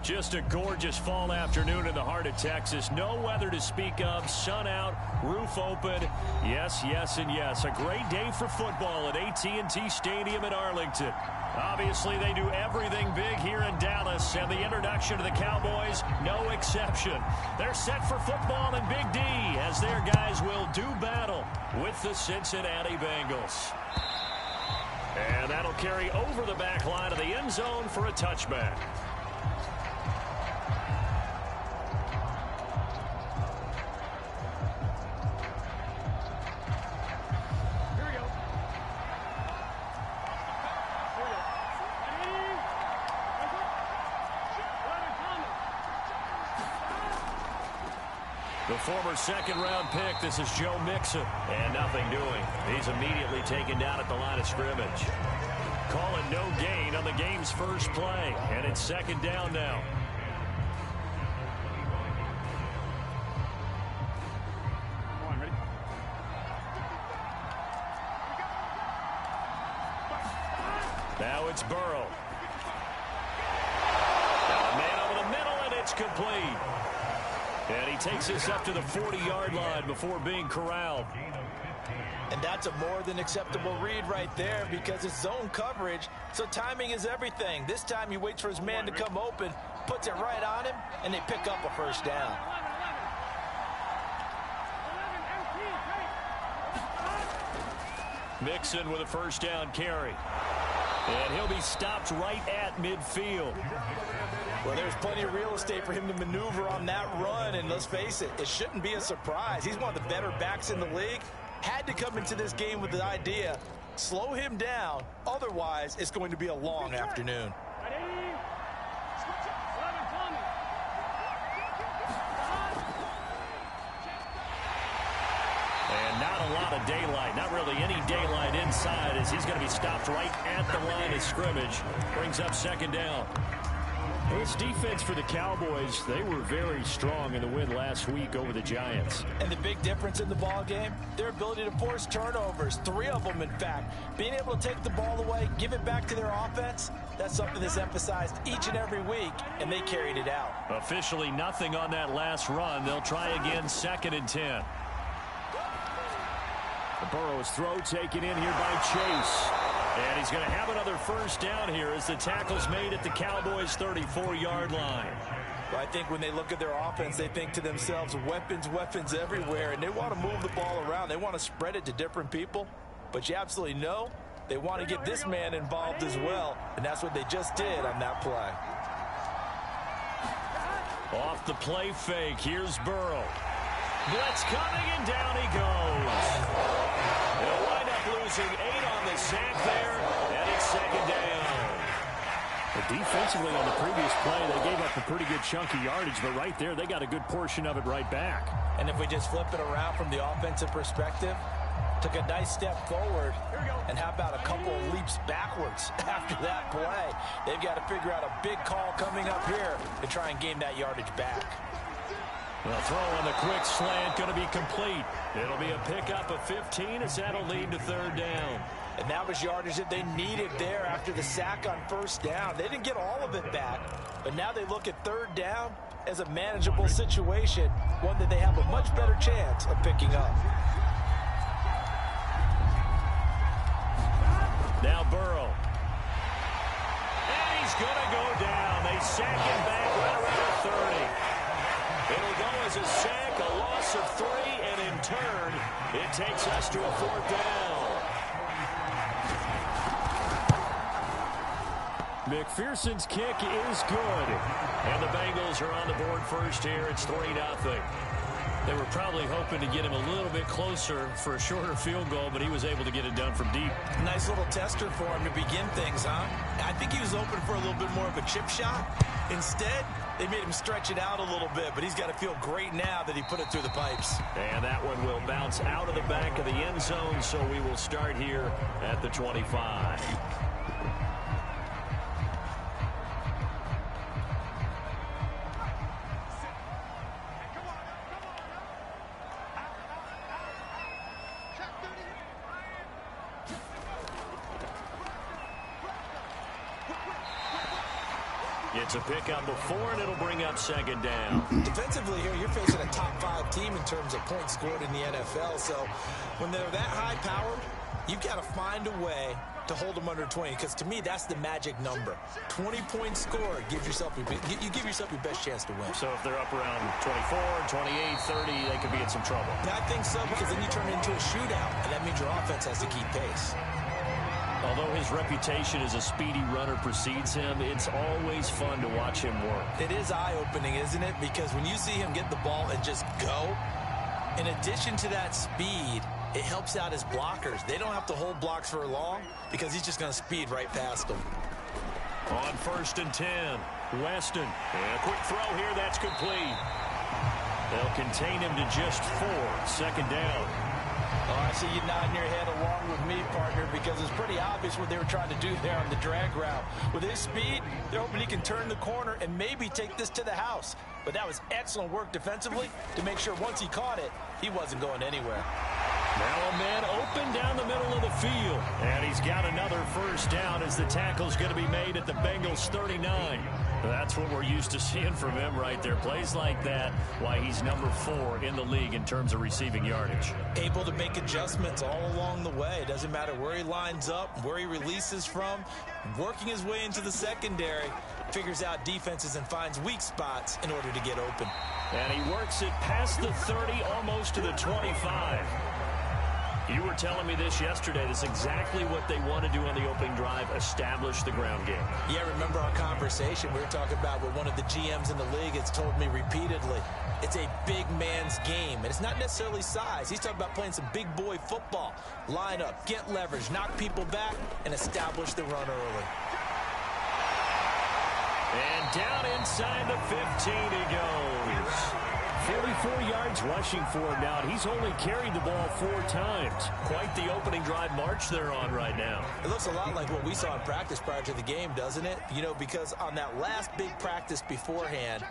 Just a gorgeous fall afternoon in the heart of Texas. No weather to speak of. Sun out, roof open. Yes, yes, and yes. A great day for football at AT&T Stadium in Arlington. Obviously, they do everything big here in Dallas, and the introduction to the Cowboys, no exception. They're set for football in Big D as their guys will do battle with the Cincinnati Bengals. And that'll carry over the back line of the end zone for a touchback. The former second-round pick, this is Joe Mixon. And nothing doing. He's immediately taken down at the line of scrimmage. Calling no gain on the game's first play. And it's second down now. Now it's Burrow. Got a man over the middle, and it's complete. And he takes this up to the 40-yard line before being corralled. And that's a more than acceptable read right there because it's zone coverage, so timing is everything. This time he waits for his man to come open, puts it right on him, and they pick up a first down. Mixon with a first down carry. And he'll be stopped right at midfield. Well, there's plenty of real estate for him to maneuver on that run, and let's face it, it shouldn't be a surprise. He's one of the better backs in the league. Had to come into this game with the idea, slow him down, otherwise it's going to be a long afternoon. And not a lot of daylight, not really any daylight inside as he's going to be stopped right at the line of scrimmage. Brings up second down. This defense for the Cowboys, they were very strong in the win last week over the Giants. And the big difference in the ball game, their ability to force turnovers, 3 of them in fact. Being able to take the ball away, give it back to their offense, that's something that's emphasized each and every week, and they carried it out. Officially nothing on that last run. They'll try again, 2nd and 10. The Burrow's throw taken in here by Chase. And he's going to have another first down here as the tackle's made at the Cowboys' 34-yard line. Well, I think when they look at their offense, they think to themselves, weapons, weapons everywhere, and they want to move the ball around. They want to spread it to different people. But you absolutely know they want to get this man involved as well, and that's what they just did on that play. Off the play fake, here's Burrow. Blitz coming, and down he goes. They'll wind up losing 8 on the sack there, and it's second down. But defensively on the previous play, they gave up a pretty good chunk of yardage, but right there, they got a good portion of it right back. And if we just flip it around from the offensive perspective, took a nice step forward, and how about a couple of leaps backwards after that play? They've got to figure out a big call coming up here to try and gain that yardage back. Well, throw on the quick slant, going to be complete. It'll be a pickup of 15 as that'll lead to 3rd down. And that was yardage that they needed there after the sack on 1st down. They didn't get all of it back, but now they look at 3rd down as a manageable situation, one that they have a much better chance of picking up. Now Burrow. And he's going to go down. They sack him back right around 30. There's a sack, a loss of 3, and in turn, it takes us to a 4th down. McPherson's kick is good. And the Bengals are on the board first here. It's 3-0. They were probably hoping to get him a little bit closer for a shorter field goal, but he was able to get it done from deep. Nice little tester for him to begin things, huh? I think he was open for a little bit more of a chip shot. Instead, they made him stretch it out a little bit, but he's got to feel great now that he put it through the pipes. And that one will bounce out of the back of the end zone, so we will start here at the 25. It's a pickup before, and it'll bring up 2nd down. Defensively here, you're facing a top 5 team in terms of points scored in the NFL. So when they're that high-powered, you've got to find a way to hold them under 20. Because to me, that's the magic number. 20 points scored gives yourself you give yourself your best chance to win. So if they're up around 24, 28, 30, they could be in some trouble. I think so, because then you turn it into a shootout, and that means your offense has to keep pace. Although his reputation as a speedy runner precedes him, it's always fun to watch him work. It is eye-opening, isn't it? Because when you see him get the ball and just go, in addition to that speed, it helps out his blockers. They don't have to hold blocks for long because he's just going to speed right past them. On 1st and 10, Weston. And a quick throw here, that's complete. They'll contain him to just 4, 2nd down. Oh, I see you nodding your head along with me, partner, because it's pretty obvious what they were trying to do there on the drag route. With his speed, they're hoping he can turn the corner and maybe take this to the house. But that was excellent work defensively to make sure once he caught it, he wasn't going anywhere. Now a man open down the middle of the field. And he's got another 1st down as the tackle's going to be made at the Bengals 39. That's what we're used to seeing from him right there. Plays like that, why he's number 4 in the league in terms of receiving yardage. Able to make adjustments all along the way. It doesn't matter where he lines up, where he releases from. Working his way into the secondary, figures out defenses and finds weak spots in order to get open. And he works it past the 30, almost to the 25. You were telling me this yesterday. That's exactly what they want to do on the opening drive, establish the ground game. Yeah, remember our conversation? We were talking about what one of the GMs in the league has told me repeatedly. It's a big man's game, and it's not necessarily size. He's talking about playing some big boy football. Line up, get leverage, knock people back, and establish the run early. And down inside the 15 he goes. 44 yards rushing for him now. He's only carried the ball 4 times. Quite the opening drive march they're on right now. It looks a lot like what we saw in practice prior to the game, doesn't it? You know, because on that last big practice beforehand,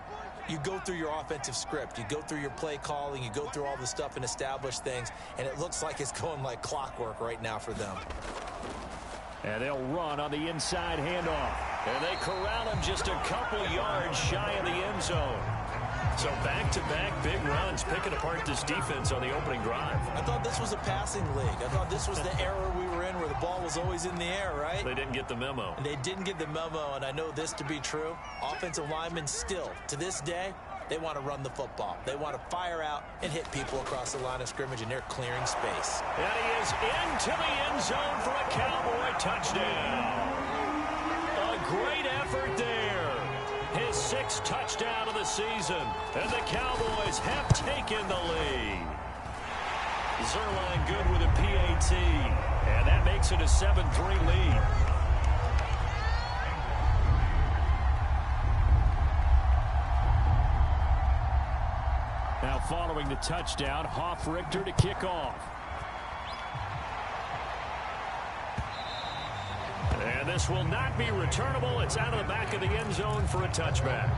you go through your offensive script. You go through your play calling. You go through all the stuff and establish things. And it looks like it's going like clockwork right now for them. And they'll run on the inside handoff. And they corral him just a couple yards shy of the end zone. So back-to-back big runs, picking apart this defense on the opening drive. I thought this was a passing league. I thought this was the era we were in where the ball was always in the air, right? They didn't get the memo. And they didn't get the memo, and I know this to be true. Offensive linemen still, to this day, they want to run the football. They want to fire out and hit people across the line of scrimmage, and they're clearing space. And he is into the end zone for a Cowboy touchdown. A great effort there. His 6th touchdown of the season, and the Cowboys have taken the lead. Zerline good with a PAT, and that makes it a 7-3 lead. Now following the touchdown, Hoff-Richter to kick off. And this will not be returnable. It's out of the back of the end zone for a touchback.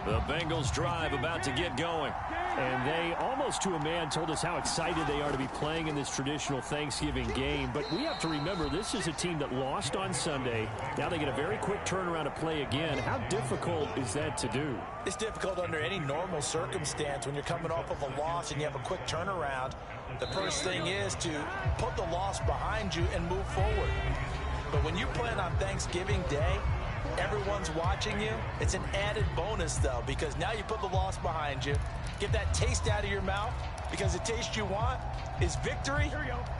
The Bengals drive about to get going. And they, almost to a man, told us how excited they are to be playing in this traditional Thanksgiving game. But we have to remember, this is a team that lost on Sunday. Now they get a very quick turnaround to play again. How difficult is that to do? It's difficult under any normal circumstance when you're coming off of a loss and you have a quick turnaround. The first thing is to put the loss behind you and move forward. But when you plan on Thanksgiving Day, everyone's watching you. It's an added bonus, though, because now you put the loss behind you. Get that taste out of your mouth, because the taste you want is victory,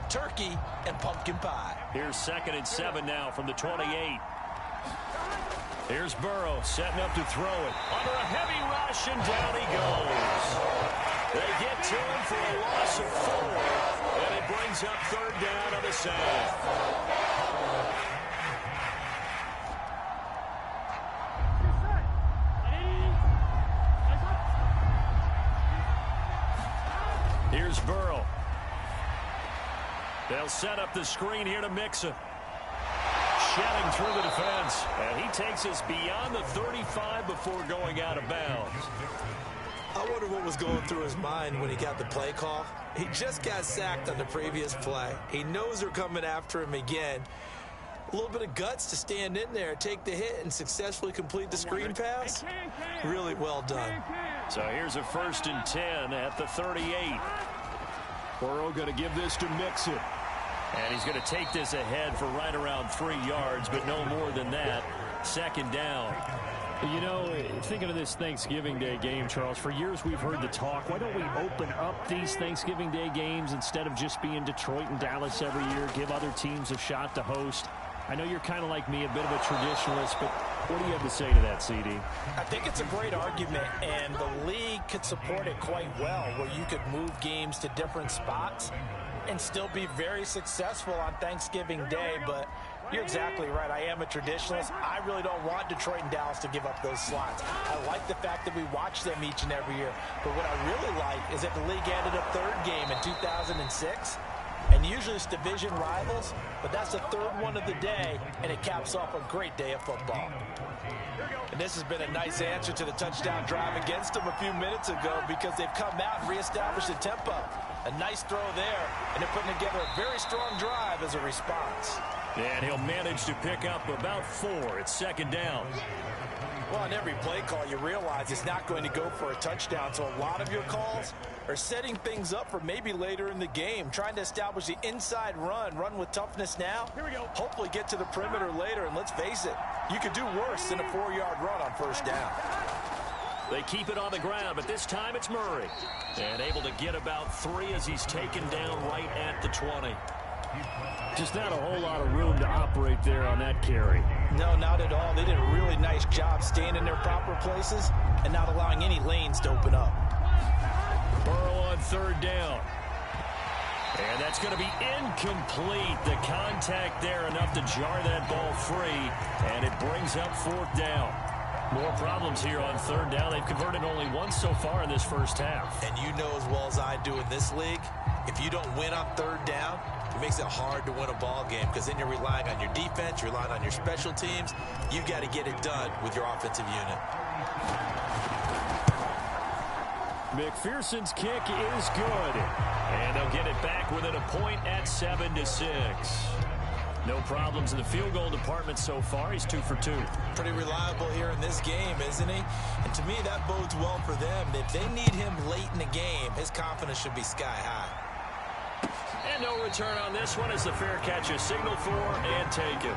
turkey, and pumpkin pie. Here's 2nd and 7 now from the 28. Here's Burrow setting up to throw it. Under a heavy rush, and down he goes. They get to him for a loss of 4, and it brings up 3rd down on the sand. Here's Burrow. They'll set up the screen here to Mixon. Shedding through the defense. And he takes us beyond the 35 before going out of bounds. I wonder what was going through his mind when he got the play call. He just got sacked on the previous play. He knows they're coming after him again. A little bit of guts to stand in there, take the hit, and successfully complete the screen pass. Really well done. So here's a 1st and 10 at the 38. Burrow going to give this to Mixon. And he's going to take this ahead for right around 3 yards, but no more than that. 2nd down. You know, thinking of this Thanksgiving Day game, Charles, for years we've heard the talk, why don't we open up these Thanksgiving Day games instead of just being Detroit and Dallas every year, give other teams a shot to host? I know you're kind of like me, a bit of a traditionalist, but what do you have to say to that, CD? I think it's a great argument, and the league could support it quite well, where you could move games to different spots and still be very successful on Thanksgiving Day. But you're exactly right. I am a traditionalist. I really don't want Detroit and Dallas to give up those slots. I like the fact that we watch them each and every year. But what I really like is that the league added a 3rd game in 2006. And usually it's division rivals, but that's the 3rd one of the day, and it caps off a great day of football. And this has been a nice answer to the touchdown drive against them a few minutes ago, because they've come out and reestablished the tempo. A nice throw there, and they're putting together a very strong drive as a response. And he'll manage to pick up about 4. It's 2nd down. Well, on every play call, you realize it's not going to go for a touchdown, so a lot of your calls are setting things up for maybe later in the game, trying to establish the inside run with toughness now. Here we go. Hopefully get to the perimeter later, and let's face it, you could do worse than a 4-yard run on 1st down. They keep it on the ground, but this time it's Murray. And able to get about 3 as he's taken down right at the 20. Just not a whole lot of room to operate there on that carry. No, not at all. They did a really nice job staying in their proper places and not allowing any lanes to open up. Burrow on 3rd down. And that's going to be incomplete. The contact there enough to jar that ball free. And it brings up 4th down. More problems here on 3rd down. They've converted only once so far in this 1st half. And you know as well as I do in this league, if you don't win on 3rd down, it makes it hard to win a ball game, because then you're relying on your defense, you're relying on your special teams. You've got to get it done with your offensive unit. McPherson's kick is good. And they'll get it back within a point at 7-6. No problems in the field goal department so far. He's 2 for 2. Pretty reliable here in this game, isn't he? And to me, that bodes well for them. If they need him late in the game, his confidence should be sky high. And no return on this one as the fair catch is signaled for and taken.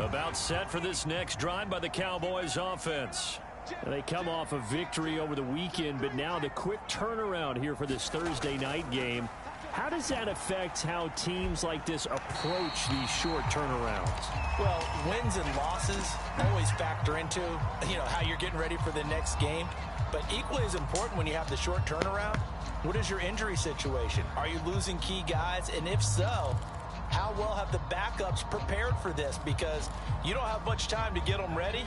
About set for this next drive by the Cowboys offense. They come off a victory over the weekend, but now the quick turnaround here for this Thursday night game. How does that affect how teams like this approach these short turnarounds? Well, wins and losses always factor into, how you're getting ready for the next game. But equally as important when you have the short turnaround, what is your injury situation? Are you losing key guys? And if so, how well have the backups prepared for this? Because you don't have much time to get them ready.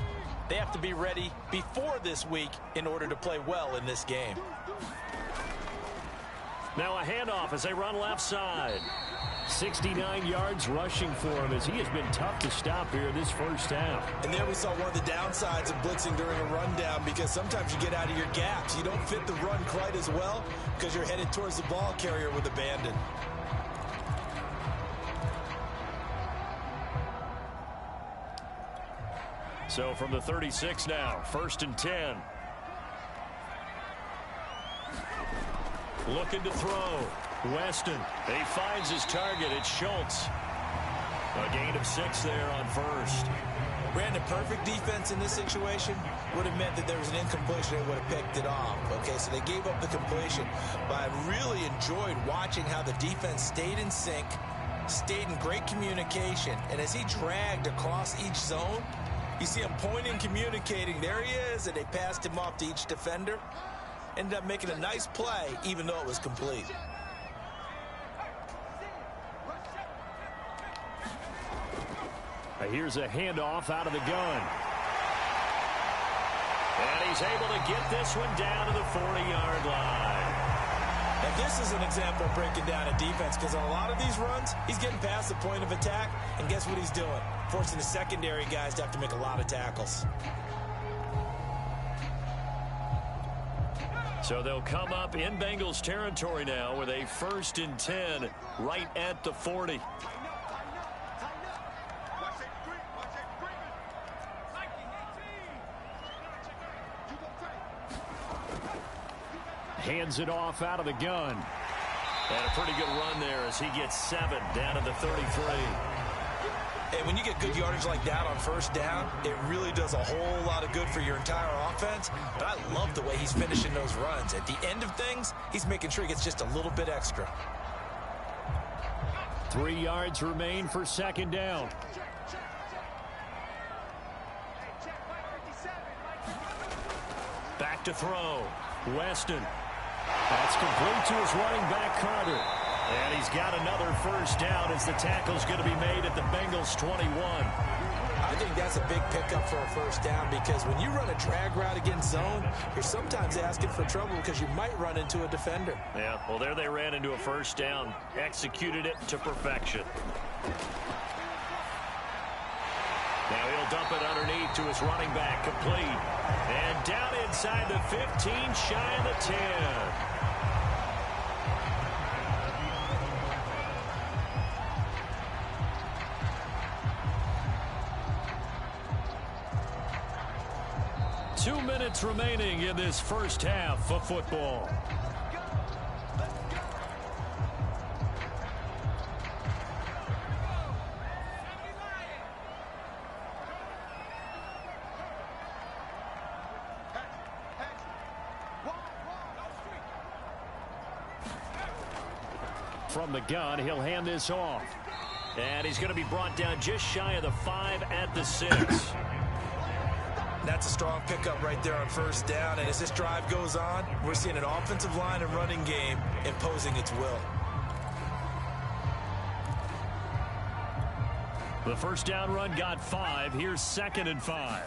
They have to be ready before this week in order to play well in this game. Now a handoff as they run left side. 69 yards rushing for him as he has been tough to stop here this 1st half. And there we saw one of the downsides of blitzing during a rundown, because sometimes you get out of your gaps. You don't fit the run quite as well because you're headed towards the ball carrier with abandon. So from the 36 now, 1st and 10. Looking to throw. Weston. He finds his target. It's Schultz. A gain of 6 there on 1st. Brandon, perfect defense in this situation would have meant that there was an incompletion and would have picked it off. Okay, so they gave up the completion. But I really enjoyed watching how the defense stayed in sync, stayed in great communication. And as he dragged across each zone, you see him pointing, communicating. There he is, and they passed him off to each defender. Ended up making a nice play, even though it was complete. Here's a handoff out of the gun. And he's able to get this one down to the 40-yard line. Now, this is an example of breaking down a defense, because on a lot of these runs, he's getting past the point of attack, and guess what he's doing? Forcing the secondary guys to have to make a lot of tackles. So they'll come up in Bengals territory now with a 1st and 10 right at the 40. Hands it off out of the gun. And a pretty good run there as he gets 7 down to the 33. And when you get good yardage like that on 1st down, it really does a whole lot of good for your entire offense. But I love the way he's finishing those runs. At the end of things, he's making sure he gets just a little bit extra. 3 yards remain for 2nd down. Back to throw. Weston. That's complete to his running back, Carter. And he's got another 1st down as the tackle's going to be made at the Bengals 21. I think that's a big pickup for a 1st down, because when you run a drag route against zone, you're sometimes asking for trouble because you might run into a defender. Yeah, well, there they ran into a 1st down. Executed it to perfection. Now he'll dump it underneath to his running back, complete. And down inside the 15, shy of the 10. Two minutes remaining in this 1st half of football. From the gun, he'll hand this off. And he's going to be brought down just shy of the 5 at the 6. That's a strong pickup right there on 1st down. And as this drive goes on, we're seeing an offensive line and running game imposing its will. The 1st down run got 5. Here's 2nd and 5.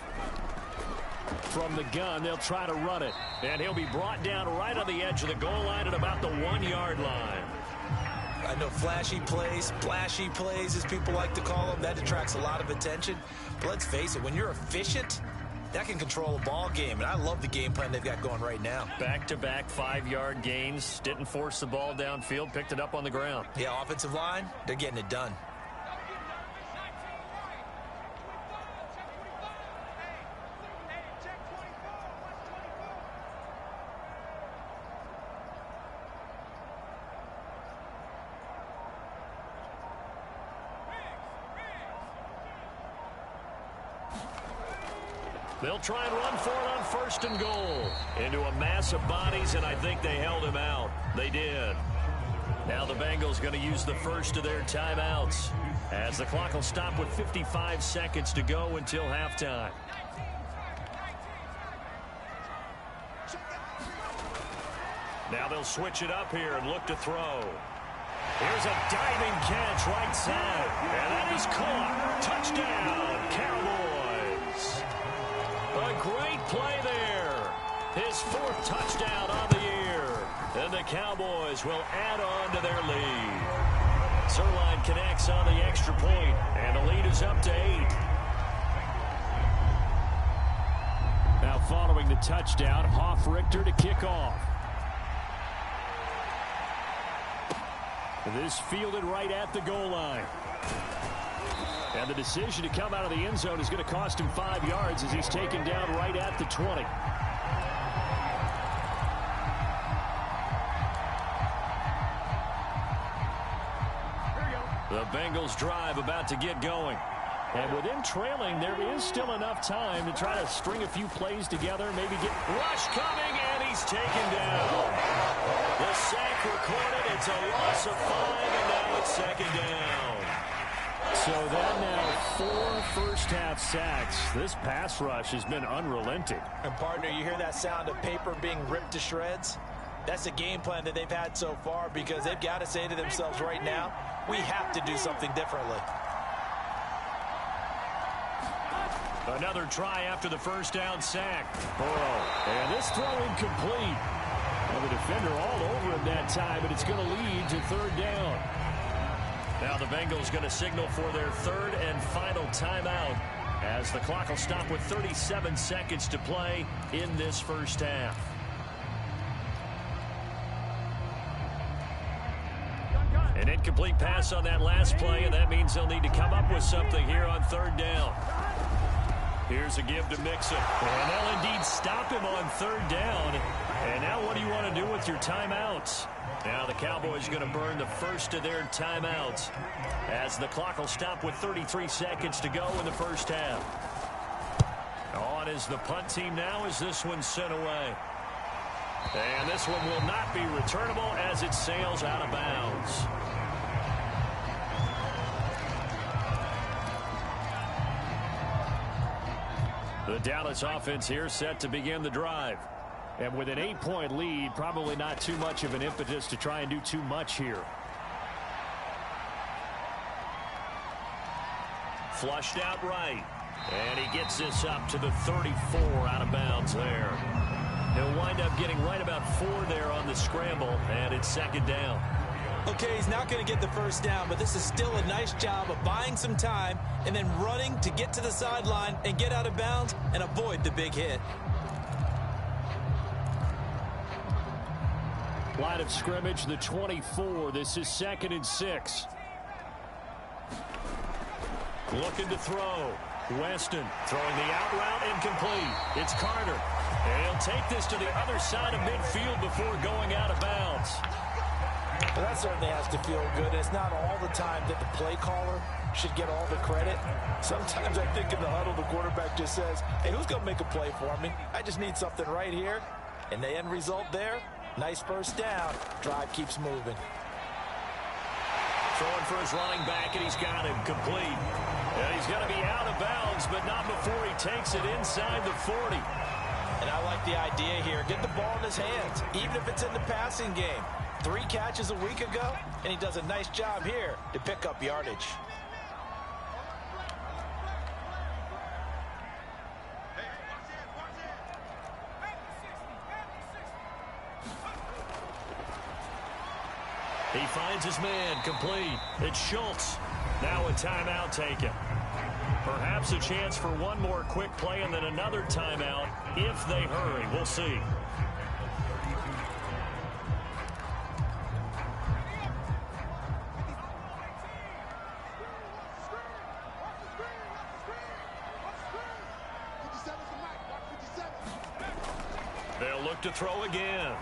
From the gun, they'll try to run it. And he'll be brought down right on the edge of the goal line at about the 1-yard line. I know flashy plays, splashy plays, as people like to call them, that attracts a lot of attention. But let's face it, when you're efficient, that can control a ball game. And I love the game plan they've got going right now. Back-to-back 5-yard gains. Didn't force the ball downfield. Picked it up on the ground. Yeah, offensive line, they're getting it done. They'll try and run for it on 1st and goal. Into a mass of bodies, and I think they held him out. They did. Now the Bengals going to use the 1st of their timeouts, as the clock will stop with 55 seconds to go until halftime. Now they'll switch it up here and look to throw. Here's a diving catch right side, and that is caught. Touchdown, Cowboys. A great play there. His 4th touchdown on the year. And the Cowboys will add on to their lead. Zerline connects on the extra point, and the lead is up to 8. Now following the touchdown, Hoff-Richter to kick off. This fielded right at the goal line. And the decision to come out of the end zone is going to cost him 5 yards as he's taken down right at the 20. The Bengals drive about to get going. And with him trailing, there is still enough time to try to string a few plays together, maybe get rush coming, and he's taken down. The sack recorded. It's a loss of 5, and now it's second down. So that now 4 first-half sacks. This pass rush has been unrelenting. And, partner, you hear that sound of paper being ripped to shreds? That's the game plan that they've had so far because they've got to say to themselves right now, we have to do something differently. Another try after the first down sack. Burrow. And this throw incomplete. And the defender all over him that time, but it's going to lead to third down. Now the Bengals going to signal for their third and final timeout as the clock will stop with 37 seconds to play in this first half. An incomplete pass on that last play, and that means they'll need to come up with something here on third down. Here's a give to Mixon. And they'll indeed stop him on third down. And now what do you want to do with your timeouts? Now the Cowboys are going to burn the first of their timeouts as the clock will stop with 33 seconds to go in the first half. On is the punt team now as this one's sent away. And this one will not be returnable as it sails out of bounds. The Dallas offense here set to begin the drive. And with an 8-point lead, probably not too much of an impetus to try and do too much here. Flushed out right. And he gets this up to the 34 out of bounds there. He'll wind up getting right about 4 there on the scramble, and it's second down. Okay, he's not going to get the first down, but this is still a nice job of buying some time and then running to get to the sideline and get out of bounds and avoid the big hit. Line of scrimmage, the 24. This is 2nd and 6. Looking to throw. Weston throwing the out route incomplete. It's Carter. And he'll take this to the other side of midfield before going out of bounds. Well, that certainly has to feel good. And it's not all the time that the play caller should get all the credit. Sometimes I think in the huddle, the quarterback just says, hey, who's going to make a play for me? I just need something right here. And the end result there, nice first down. Drive keeps moving. Throwing for his running back, and he's got him complete. And he's going to be out of bounds, but not before he takes it inside the 40. And I like the idea here. Get the ball in his hands, even if it's in the passing game. 3 catches a week ago, and he does a nice job here to pick up yardage. He finds his man complete. It's Schultz. Now a timeout taken. Perhaps a chance for one more quick play and then another timeout if they hurry. We'll see. They'll look to throw again.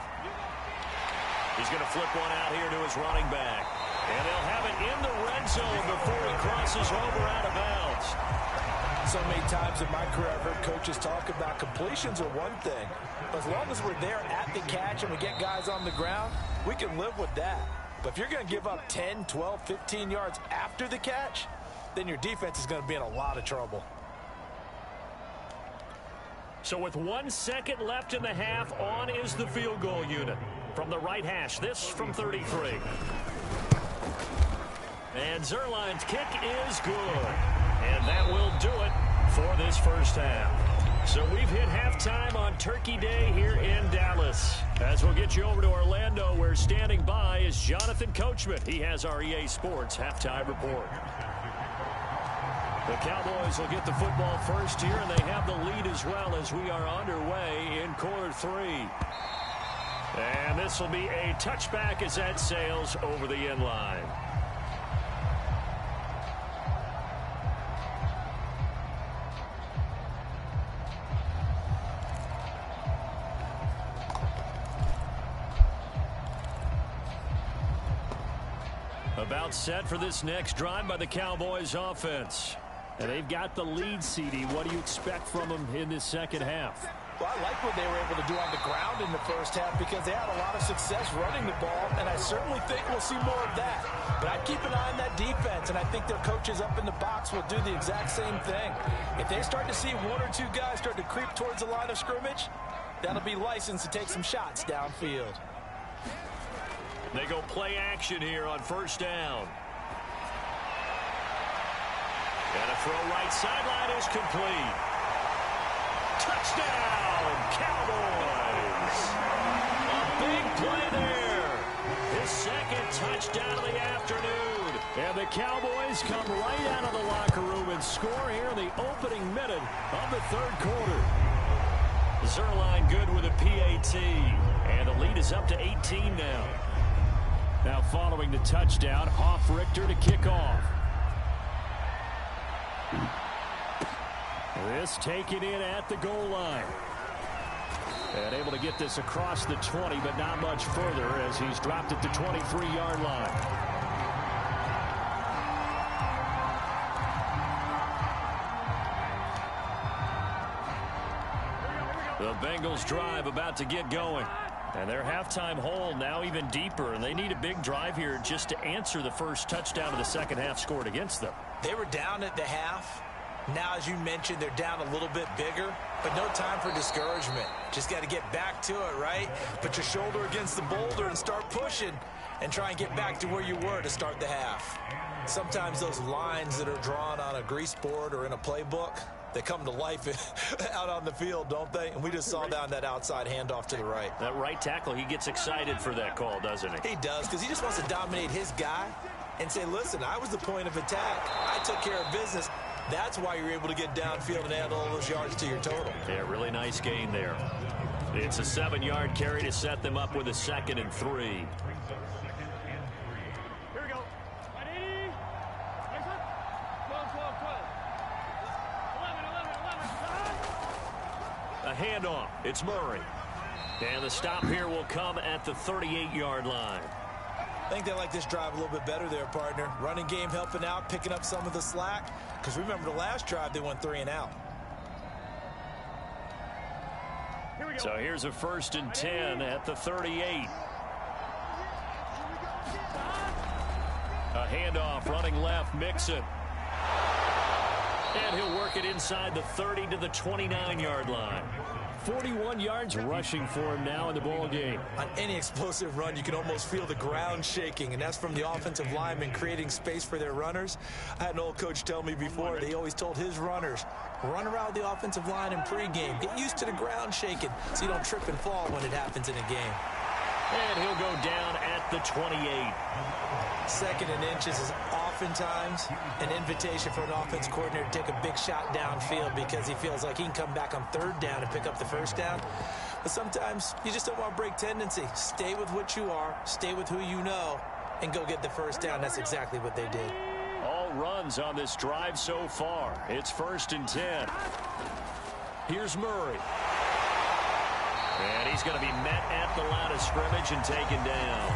He's going to flip one out here to his running back. And they'll have it in the red zone before he crosses over out of bounds. So many times in my career I've heard coaches talk about completions are one thing. But as long as we're there at the catch and we get guys on the ground, we can live with that. But if you're going to give up 10, 12, 15 yards after the catch, then your defense is going to be in a lot of trouble. So with 1 second left in the half, on is the field goal unit. From the right hash, this from 33. And Zerline's kick is good. And that will do it for this first half. So we've hit halftime on Turkey Day here in Dallas. As we'll get you over to Orlando, where standing by is Jonathan Coachman. He has our EA Sports halftime report. The Cowboys will get the football first here, and they have the lead as well as we are underway in quarter 3. And this will be a touchback as that sails over the end line. About set for this next drive by the Cowboys offense. And they've got the lead, CD. What do you expect from them in this second half? Well, I like what they were able to do on the ground in the first half because they had a lot of success running the ball, and I certainly think we'll see more of that. But I'd keep an eye on that defense, and I think their coaches up in the box will do the exact same thing. If they start to see one or two guys start to creep towards the line of scrimmage, that'll be licensed to take some shots downfield. They go play action here on first down. And a throw right sideline is complete. Touchdown, Cowboys! A big play there. His second touchdown of the afternoon. And the Cowboys come right out of the locker room and score here in the opening minute of the third quarter. Zerline good with a PAT. And the lead is up to 18 now. Now following the touchdown, Richter to kick off. This taken in at the goal line. And able to get this across the 20, but not much further as he's dropped at the 23-yard line. The Bengals drive about to get going. And their halftime hole now even deeper, and they need a big drive here just to answer the first touchdown of the second half scored against them. They were down at the half. Now, as you mentioned, they're down a little bit bigger, but no time for discouragement. Just got to get back to it, right? Put your shoulder against the boulder and start pushing and try and get back to where you were to start the half. Sometimes those lines that are drawn on a grease board or in a playbook, they come to life out on the field, don't they? And we just saw down that outside handoff to the right. That right tackle, he gets excited for that call, doesn't he? He does, because he just wants to dominate his guy and say, listen, I was the point of attack. I took care of business. That's why you're able to get downfield and add all those yards to your total. Yeah, really nice gain there. It's a 7-yard carry to set them up with a 2nd and 3. Here we go. Ready? Next one. 12, 12, 12. 11, 11, 11. A handoff. It's Murray. And the stop here will come at the 38-yard line. I think they like this drive a little bit better there, partner. Running game helping out, picking up some of the slack. Because remember the last drive, they went 3 and out. Here we go. So here's a 1st and 10 at the 38. A handoff running left, Mixon. And he'll work it inside the 30 to the 29-yard line. 41 yards rushing for him now in the ball game. On any explosive run, you can almost feel the ground shaking, and that's from the offensive linemen creating space for their runners. I had an old coach tell me before, he always told his runners, run around the offensive line in pregame. Get used to the ground shaking so you don't trip and fall when it happens in a game. And he'll go down at the 28. 2nd and inches is oftentimes an invitation for an offense coordinator to take a big shot downfield because he feels like he can come back on 3rd down and pick up the 1st down. But sometimes you just don't want to break tendency. Stay with what you are, stay with who you know, and go get the 1st down. That's exactly what they did. All runs on this drive so far. It's 1st and 10. Here's Murray. And he's going to be met at the line of scrimmage and taken down.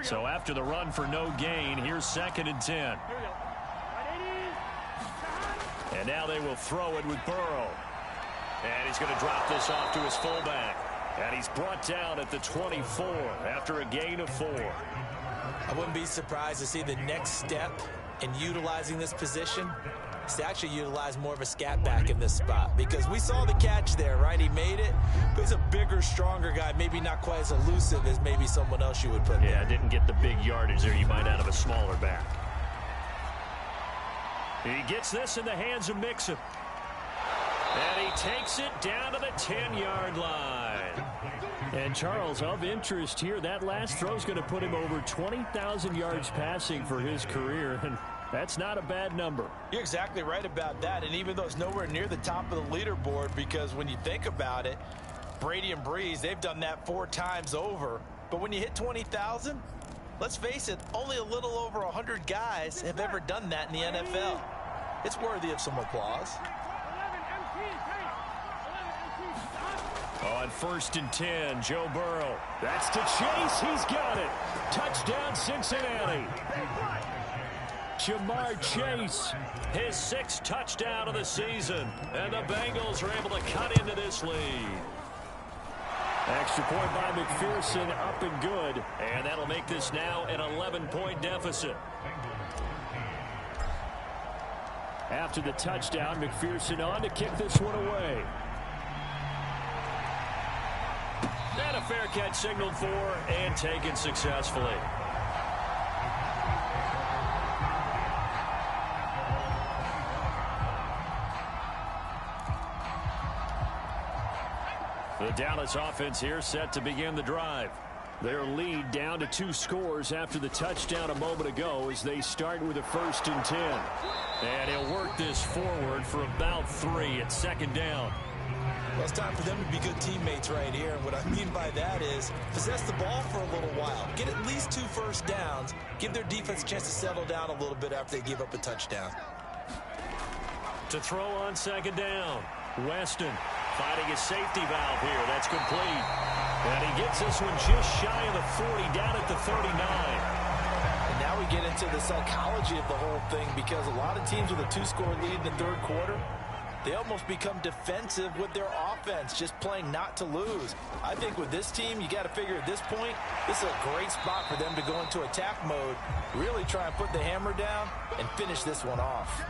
So after the run for no gain, here's 2nd and 10. Here we go. And now they will throw it with Burrow. And he's going to drop this off to his fullback. And he's brought down at the 24 after a gain of 4. I wouldn't be surprised to see the next step in utilizing this position is to actually utilize more of a scat back in this spot, because we saw the catch there, right? He made it, but he's a bigger, stronger guy, maybe not quite as elusive as maybe someone else you would put Yeah, there. didn't get the big yardage there you might out of a smaller back. He gets this in the hands of Mixon. And he takes it down to the 10-yard line. And Charles, of interest here, that last throw is going to put him over 20,000 yards passing for his career, and that's not a bad number. You're exactly right about that, and even though it's nowhere near the top of the leaderboard, because when you think about it, Brady and Breeze, they've done that 4 times over. But when you hit 20,000, let's face it, only a little over 100 guys have ever done that in the NFL. It's worthy of some applause. On 1st and 10, Joe Burrow. That's to Chase. He's got it. Touchdown, Cincinnati. Jamar Chase, his 6th touchdown of the season. And the Bengals are able to cut into this lead. Extra point by McPherson, up and good. And that'll make this now an 11-point deficit. After the touchdown, McPherson on to kick this one away. And a fair catch signaled for and taken successfully. The Dallas offense here set to begin the drive. Their lead down to 2 scores after the touchdown a moment ago as they start with a 1st and 10. And he'll work this forward for about 3 at 2nd down. Well, it's time for them to be good teammates right here. And what I mean by that is possess the ball for a little while. Get at least 2 first downs. Give their defense a chance to settle down a little bit after they give up a touchdown. To throw on 2nd down, Weston finding his safety valve here. That's complete. And he gets this one just shy of the 40, down at the 39. And now we get into the psychology of the whole thing, because a lot of teams with a 2-score lead in the 3rd quarter, they almost become defensive with their offense, just playing not to lose. I think with this team, you got to figure at this point, this is a great spot for them to go into attack mode, really try and put the hammer down and finish this one off.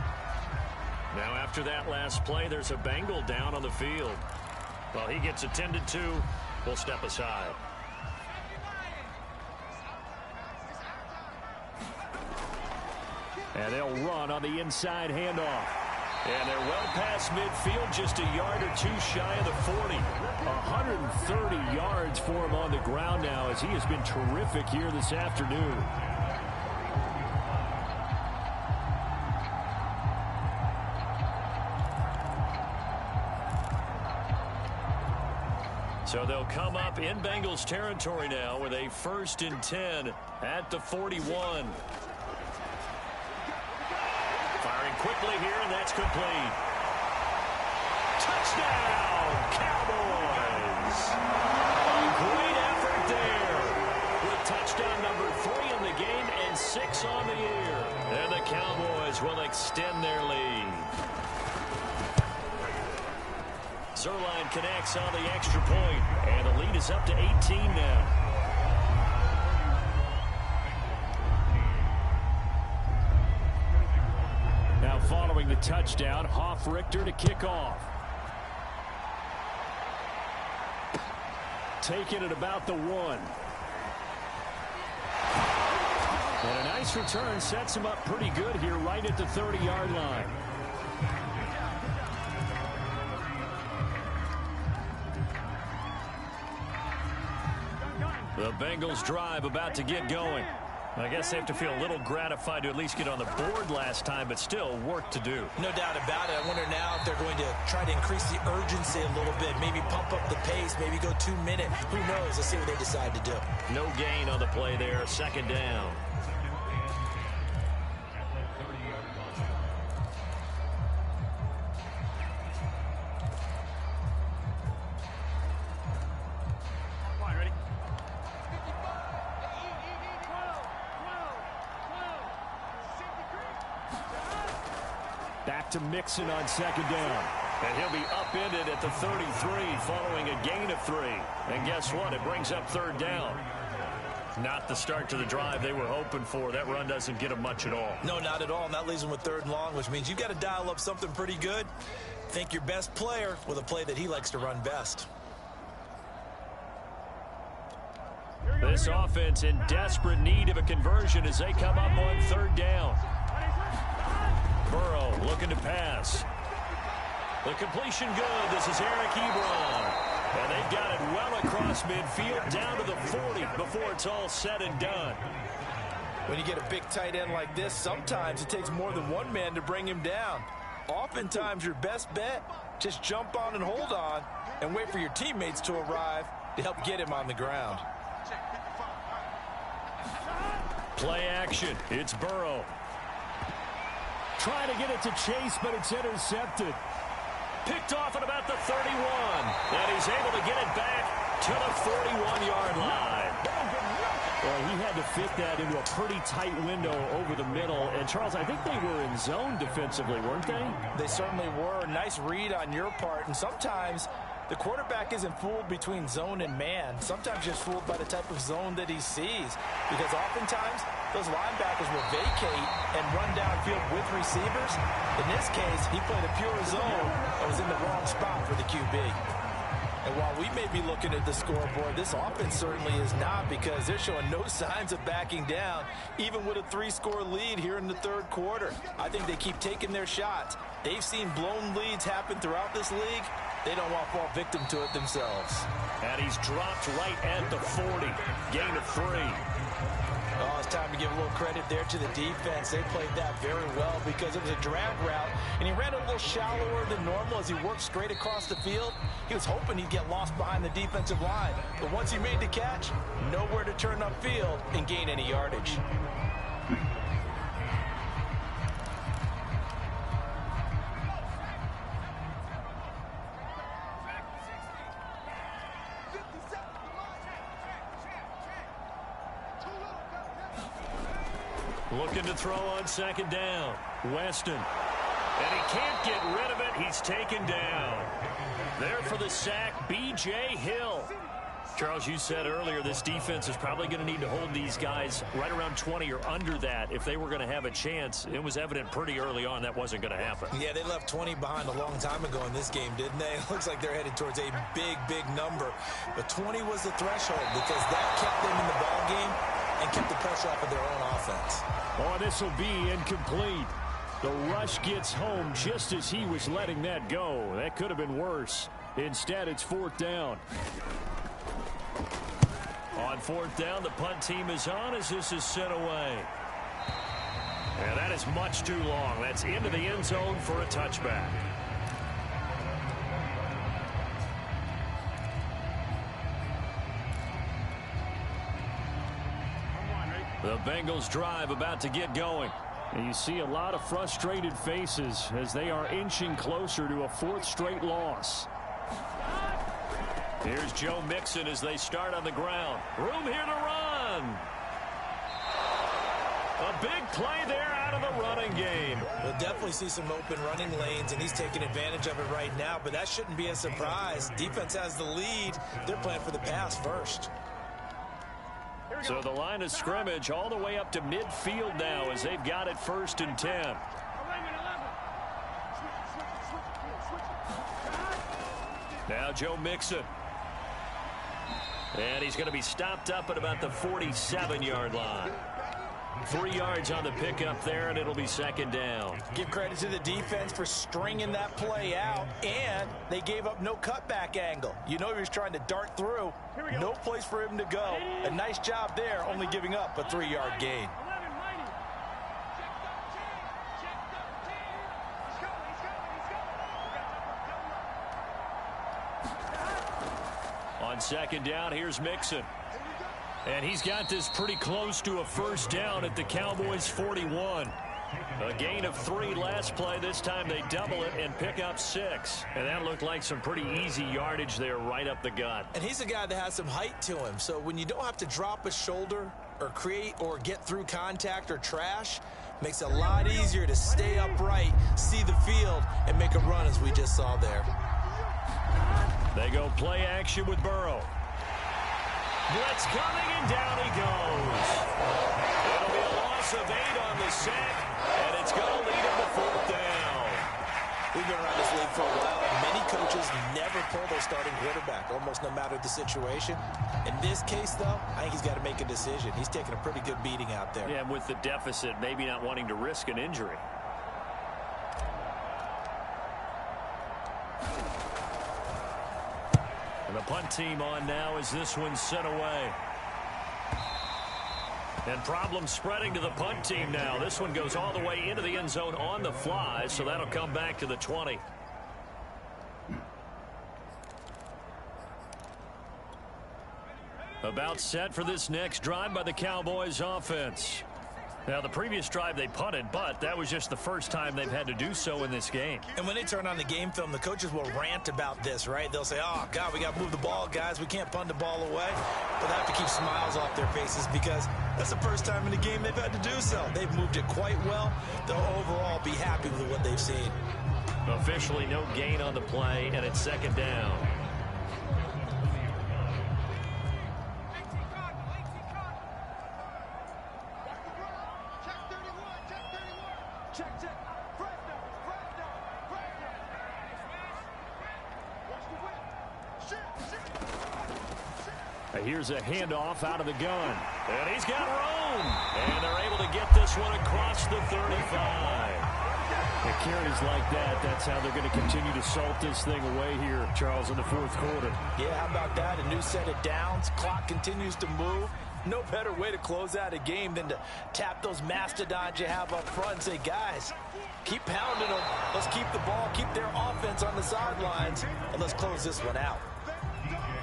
Now after that last play, there's a Bengal down on the field. Well, he gets attended to. We'll step aside. And they'll run on the inside handoff. And they're well past midfield, just a yard or 2 shy of the 40. 130 yards for him on the ground now, as he has been terrific here this afternoon. So they'll come up in Bengals territory now with a 1st and 10 at the 41. Firing quickly here, and that's complete. Touchdown, Cowboys! A great effort there. With touchdown number 3 in the game and 6 on the year. And the Cowboys will extend their lead. Zerline connects on the extra point, and the lead is up to 18 now. Now following the touchdown, Hoff-Richter to kick off. Taken at about the 1. And a nice return sets him up pretty good here right at the 30-yard line. The Bengals drive about to get going. I guess they have to feel a little gratified to at least get on the board last time, but still work to do. No doubt about it. I wonder now if they're going to try to increase the urgency a little bit, maybe pump up the pace, maybe go 2 minutes. Who knows? Let's see what they decide to do. No gain on the play there. 2nd down. Back to Mixon on 2nd down. And he'll be upended at the 33 following a gain of 3. And guess what? It brings up 3rd down. Not the start to the drive they were hoping for. That run doesn't get them much at all. No, not at all. And that leaves them with 3rd and long, which means you've got to dial up something pretty good. Think your best player with a play that he likes to run best. This offense in desperate need of a conversion as they come up on 3rd down. Burrow looking to pass. The completion good. This is Eric Ebron. And they've got it well across midfield down to the 40 before it's all said and done. When you get a big tight end like this, sometimes it takes more than one man to bring him down. Oftentimes, your best bet, just jump on and hold on and wait for your teammates to arrive to help get him on the ground. Play action. It's Burrow. Trying to get it to Chase, but it's intercepted. Picked off at about the 31. And he's able to get it back to the 41-yard line. Well, he had to fit that into a pretty tight window over the middle. And, Charles, I think they were in zone defensively, weren't they? They certainly were. Nice read on your part. And sometimes the quarterback isn't fooled between zone and man. Sometimes just fooled by the type of zone that he sees. Because oftentimes, those linebackers will vacate and run downfield with receivers. In this case, he played a pure zone and was in the wrong spot for the QB. And while we may be looking at the scoreboard, this offense certainly is not, because they're showing no signs of backing down, even with a 3-score lead here in the third quarter. I think they keep taking their shots. They've seen blown leads happen throughout this league. They don't want to fall victim to it themselves. And he's dropped right at the 40. Gain of 3. Oh, it's time to give a little credit there to the defense. They played that very well because it was a drag route, and he ran a little shallower than normal as he worked straight across the field. He was hoping he'd get lost behind the defensive line, but once he made the catch, nowhere to turn upfield and gain any yardage. Looking to throw on second down. Weston. And he can't get rid of it. He's taken down. There for the sack, B.J. Hill. Charles, you said earlier this defense is probably going to need to hold these guys right around 20 or under that if they were going to have a chance. It was evident pretty early on that wasn't going to happen. Yeah, they left 20 behind a long time ago in this game, didn't they? It looks like they're headed towards a big, big number. But 20 was the threshold because that kept them in the ball game and kept the pressure off of their own offense. Oh, this will be incomplete. The rush gets home just as he was letting that go. That could have been worse. Instead, it's fourth down. On fourth down, the punt team is on as this is sent away. And that is much too long. That's into the end zone for a touchback. The Bengals drive about to get going. And you see a lot of frustrated faces as they are inching closer to a fourth straight loss. Here's Joe Mixon as they start on the ground. Room here to run. A big play there out of the running game. We'll definitely see some open running lanes, and he's taking advantage of it right now, but that shouldn't be a surprise. Defense has the lead. They're playing for the pass first. So the line of scrimmage all the way up to midfield now as they've got it 1st and 10. Now Joe Mixon. And he's going to be stopped up at about the 47-yard line. 3 yards on the pickup there, and it'll be second down. Give credit to the defense for stringing that play out, and they gave up no cutback angle. You know he was trying to dart through. No place for him to go. A nice job there, only giving up a 3-yard gain. On second down, here's Mixon. And he's got this pretty close to a first down at the Cowboys' 41. A gain of 3 last play. This time they double it and pick up 6. And that looked like some pretty easy yardage there right up the gut. And he's a guy that has some height to him. So when you don't have to drop a shoulder or create or get through contact or trash, makes it a lot easier to stay upright, see the field, and make a run as we just saw there. They go play action with Burrow. Blitz coming, and down he goes. It'll be a loss of 8 on the sack, and it's going to lead him to 4th down. We've been around this league for a while, and many coaches never pull their starting quarterback, almost no matter the situation. In this case, though, I think he's got to make a decision. He's taking a pretty good beating out there. Yeah, and with the deficit, maybe not wanting to risk an injury. And the punt team on now as this one's sent away. And problems spreading to the punt team now. This one goes all the way into the end zone on the fly, so that'll come back to the 20. About set for this next drive by the Cowboys offense. Now, the previous drive they punted, but that was just the first time they've had to do so in this game. And when they turn on the game film, the coaches will rant about this, right? They'll say, oh, God, we got to move the ball, guys. We can't punt the ball away. But they have to keep smiles off their faces because that's the first time in the game they've had to do so. They've moved it quite well. They'll overall be happy with what they've seen. Officially no gain on the play, and it's second down. Here's a handoff out of the gun. And he's got room. And they're able to get this one across the 35. It carries like that. That's how they're going to continue to salt this thing away here, Charles, in the fourth quarter. Yeah, how about that? A new set of downs. Clock continues to move. No better way to close out a game than to tap those mastodons you have up front and say, guys, keep pounding them. Let's keep the ball, keep their offense on the sidelines, and let's close this one out.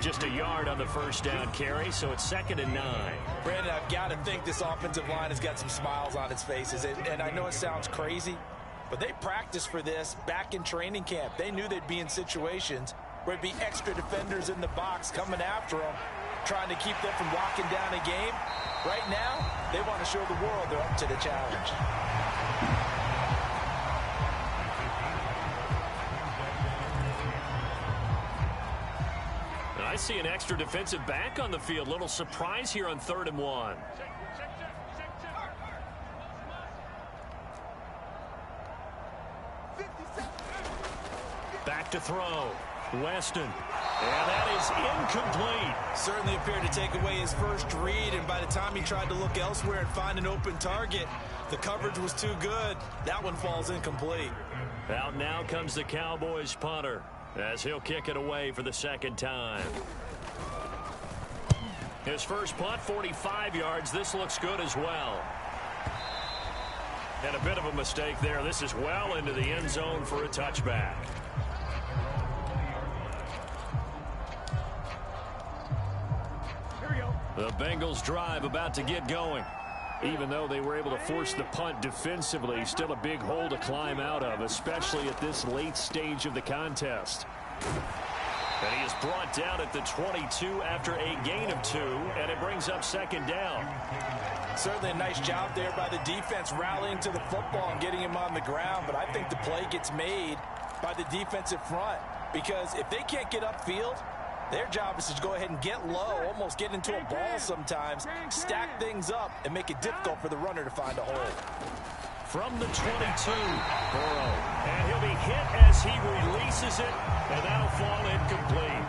Just a yard on the first down carry, so it's 2nd and 9. Brandon, I've got to think this offensive line has got some smiles on its faces. And I know it sounds crazy, but they practiced for this back in training camp. They knew they'd be in situations where it'd be extra defenders in the box coming after them, trying to keep them from locking down a game. Right now, they want to show the world they're up to the challenge. I see an extra defensive back on the field. Little surprise here on 3rd and 1. Back to throw. Weston. And that is incomplete. Certainly appeared to take away his first read, and by the time he tried to look elsewhere and find an open target, the coverage was too good. That one falls incomplete. Out now comes the Cowboys punter, as he'll kick it away for the 2nd time. His first punt, 45 yards. This looks good as well. And a bit of a mistake there. This is well into the end zone for a touchback. Here we go. The Bengals drive about to get going. Even though they were able to force the punt defensively, still a big hole to climb out of, especially at this late stage of the contest. And he is brought down at the 22 after a gain of 2, and it brings up 2nd down. Certainly a nice job there by the defense rallying to the football and getting him on the ground, but I think the play gets made by the defensive front because if they can't get upfield, their job is to go ahead and get low, almost get into a ball sometimes, stack things up, and make it difficult for the runner to find a hole. From the 22, Burrow. And he'll be hit as he releases it, and that'll fall incomplete.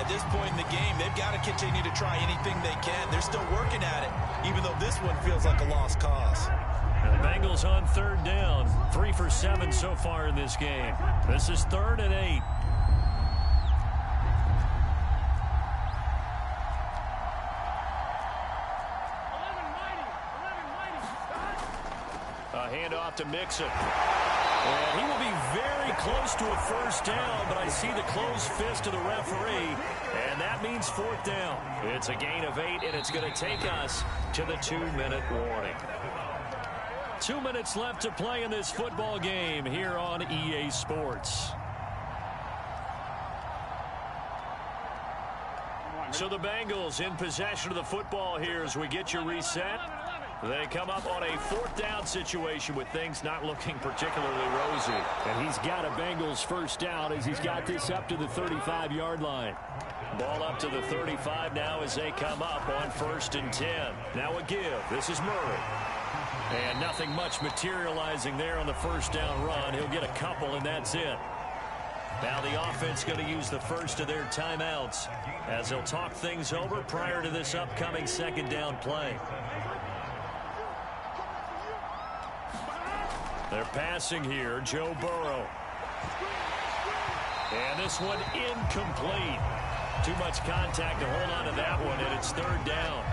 At this point in the game, they've got to continue to try anything they can. They're still working at it, even though this one feels like a lost cause. And the Bengals on 3rd down. 3 for 7 so far in this game. This is 3rd and 8. Handoff to Mixon. And he will be very close to a first down, but I see the closed fist of the referee, and that means 4th down. It's a gain of 8, and it's going to take us to the 2-minute warning. 2 minutes left to play in this football game here on EA Sports. So the Bengals in possession of the football here as we get you reset. They come up on a 4th down situation with things not looking particularly rosy. And he's got a Bengals first down as he's got this up to the 35-yard line. Ball up to the 35 now as they come up on 1st and 10. Now a give. This is Murray. And nothing much materializing there on the first down run. He'll get a couple, and that's it. Now the offense going to use the first of their timeouts as they'll talk things over prior to this upcoming 2nd down play. They're passing here, Joe Burrow. And this one incomplete. Too much contact to hold on to that one, and it's 3rd down.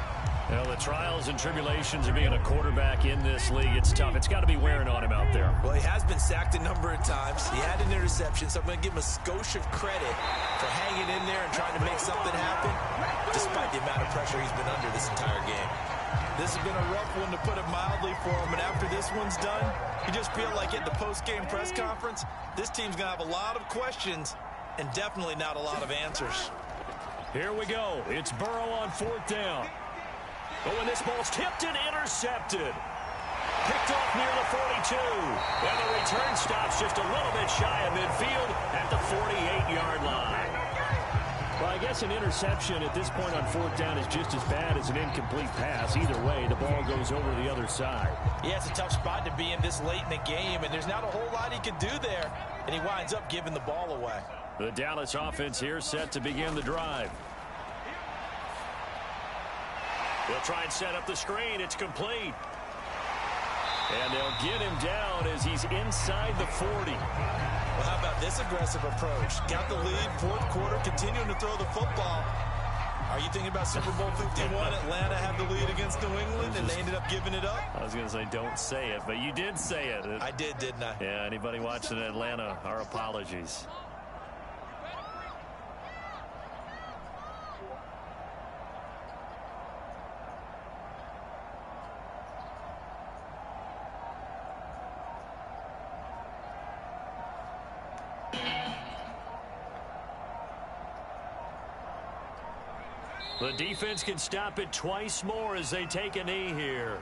Well, the trials and tribulations of being a quarterback in this league, it's tough. It's got to be wearing on him out there. Well, he has been sacked a number of times. He had an interception, so I'm going to give him a skosh of credit for hanging in there and trying to make something happen, despite the amount of pressure he's been under this entire game. This has been a rough one, to put it mildly, for him. And after this one's done, you just feel like at the post-game press conference, this team's going to have a lot of questions and definitely not a lot of answers. Here we go. It's Burrow on 4th down. But when this ball's tipped and intercepted. Picked off near the 42. And the return stops just a little bit shy of midfield at the 48-yard line. Well, I guess an interception at this point on 4th down is just as bad as an incomplete pass. Either way, the ball goes over the other side. Yeah, it's a tough spot to be in this late in the game, and there's not a whole lot he can do there. And he winds up giving the ball away. The Dallas offense here set to begin the drive. They'll try and set up the screen. It's complete. And they'll get him down as he's inside the 40. Well, how about this aggressive approach? Got the lead, 4th quarter, continuing to throw the football. Are you thinking about Super Bowl 51? Atlanta had the lead against New England, and they ended up giving it up? I was going to say, don't say it, but you did say it. I did, didn't I? Yeah, anybody watching Atlanta, our apologies. The defense can stop it twice more as they take a knee here.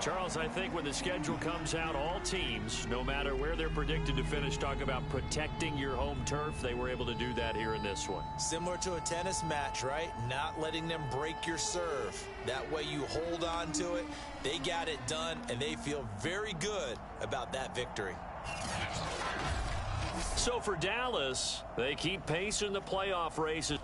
Charles, I think when the schedule comes out, all teams, no matter where they're predicted to finish, talk about protecting your home turf. They were able to do that here in this one. Similar to a tennis match, right? Not letting them break your serve. That way you hold on to it. They got it done, and they feel very good about that victory. So for Dallas, they keep pace in the playoff races.